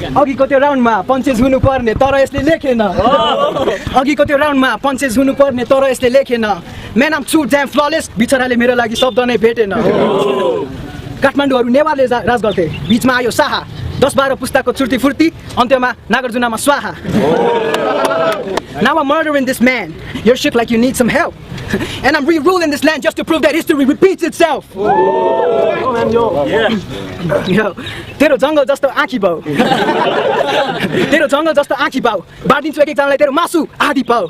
अघिको त्यो राउन्डमा पञ्चेस हुनुपर्ने तर यसले लेखेन अघिको त्यो राउन्डमा पञ्चेस हुनुपर्ने तर यसले लेखेन man I'm too damn flawless बिचराले मेरो लागि शब्द नै भेटेन काठमाडौँहरू नेवारले राज गर्थे बिचमा आयो शाह 10-12 पुस्ताको चुर्ती फुर्ती अन्त्यमा नागार्जुनमा स्वाहा Now I'm murdering this man. You're shook like you need some help. And I'm re-ruling this land just to prove that history repeats itself. Yo, तेरो जङ्गल जस्तो आँखी भाउ तेरो जङ्गल जस्तो आँखी भाउ बाँडिदिन्छु एक एकजनालाई तेरो मासु आधी पाउ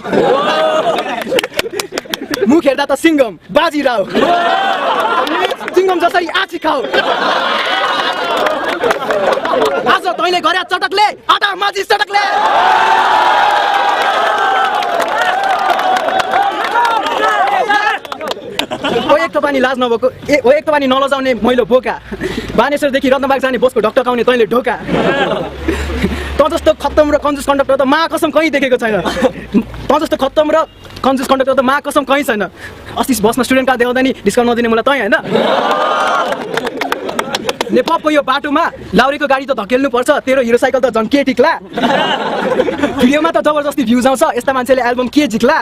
मुख हेर्दा त सिङ्गम बाजिराउ सिङ्गम जसरी आँखी खाऊ आज तैँले गरे चटकले आटा माझी चटकले ओ एक त पानी लाज नभएको ओ एक त पानी नलजाउने मैलो बोका बानेश्वरदेखि रत्नबाग जाने बसको ढकढकाउने तैँले ढोका त जस्तो खत्तम र कन्जुस कन्डक्टर त महाकसम कहीँ देखेको छैन त जस्तो खत्तम र कन्जुस कन्डक्टर त महाकसम कहीँ छैन अस्ति बसमा स्टुडेन्ट कार्ड देखाउँदा नि डिस्काउन्ट नदिने मलाई तै होइन नेपालको यो बाटोमा लाउरीको गाडी त धकेल्नु पर्छ तेरो हिरो साइकल त झन् के टिक्ला भिडियोमा त जबरजस्ती भ्युज आउँछ यस्ता मान्छेले एल्बम के झिक्ला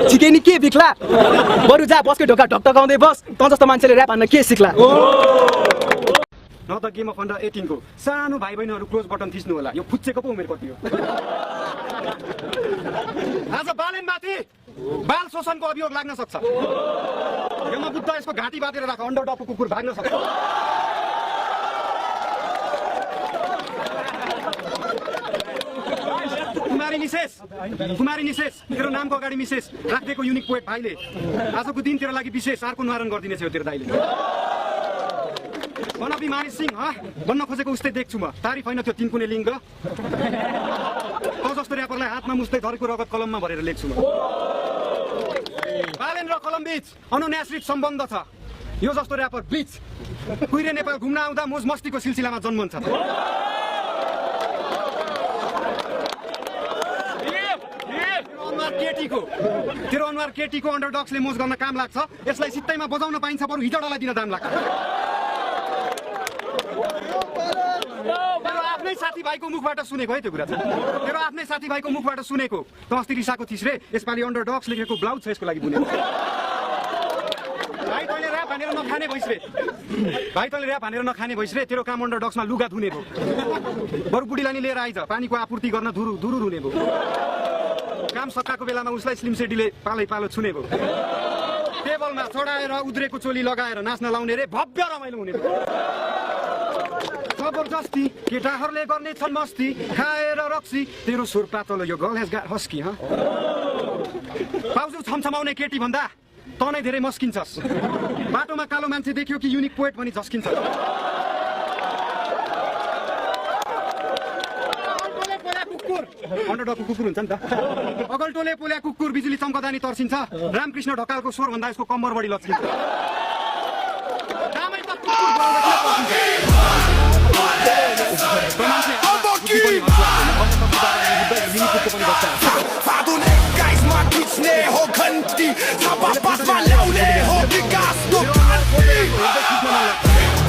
झिके नि के बिक्ला बरु जा बसको ढोका ढकढकाउँदै बस त जस्तो मान्छेले ऱ्याप हान्न के सिक्ला न त गेम अफ अन्डर 18 को सानो भाइ बहिनीहरू क्लोज बटन थिच्नु होला यो फुच्चेको पो उमेर कति हो आज बालेन माथि बाल शोषणको अभियोग लाग्न सक्छ यमा बुद्ध यसको घाँटी बाटेर राख अन्डरडगको कुकुर भाग्न सक्छ कुमारी निशेष तेरो नामको अगाडि मिसेस राखिदिएको युनिक पोएट भाइले आजको दिन तेरो लागि विशेष अर्को निवारण गरिदिनेछ यो तेरो दाइले मनपी मानिस सिंह बन्न खोजेको उस्तै देख्छु म तारिफ होइन त्यो तिनकुने लिङ्ग त जस्तो ऱ्यापरलाई हातमा मुस्दै धरेको रगत कलममा भरेर लेख्छु म बालेन र कलम बीच अनुन्याश्रित सम्बन्ध छ यो जस्तो ऱ्यापर ब्लिच कुहिरे नेपाल घुम्न आउँदा मोज मस्तीको सिलसिलामा जन्मन्छ तेरो अनुहार केटीको अन्डरडग्सले मोज गर्न काम लाग्छ यसलाई सित्तैमा बजाउन पाइन्छ बरु हिजडालाई दिन दाम लाग्छ तेरो आफ्नै साथीभाइको मुखबाट सुनेको है त्यो कुरा तेरो आफ्नै साथीभाइको मुखबाट सुनेको त अस्ति रिसाको थिस रे यसपालि अन्डरडग्स लेखेको ब्लाउज छ यसको लागि बुनेको भाइ तैँले ऱ्याप हानेर नखाने भइस रे भाइ तैँले ऱ्याप हानेर नखाने भइस रे तेरो काम अन्डरडग्समा लुगा धुने भयो बरु बुढीलाई नि लिएर आइज पानीको आपूर्ति गर्न धुरु हुने भयो काम सकाएको बेलामा उसलाई स्लिम सेडीले पालो छुने भयो टेबलमा चढाएर उद्रेको चोली लगाएर नाच्न लाउने रे भव्य रमाइलो हुने भयो जबरजस्ती केटाहरूले गर्ने छन् मस्ती खाएर रक्सी तेरो स्वर पातलो यो गर्ल हेज गट हस्की पाउजु छमछमाउने केटी भन्दा त नै धेरै मस्किन्छस् बाटोमा कालो मान्छे देख्यो कि युनिक पोएट भनी झस्किन्छ अन्डरडगको कुकुर हुन्छ नि त अगल्टोले पोल्या कुकुर बिजुली चम्कदा नि तर्सिन्छ रामकृष्ण ढकालको स्वर भन्दा यसको कम्मर बढी लच्किन्छ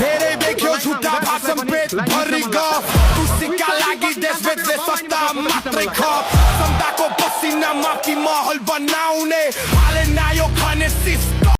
धेरै देख्यो झुटा भाषण पेट भरि गफ खुसीका लागि देशभित्र सस्ता मात्रै खप समताको पसिना माथि महल बनाउने हाले नायो खाने सिस्टम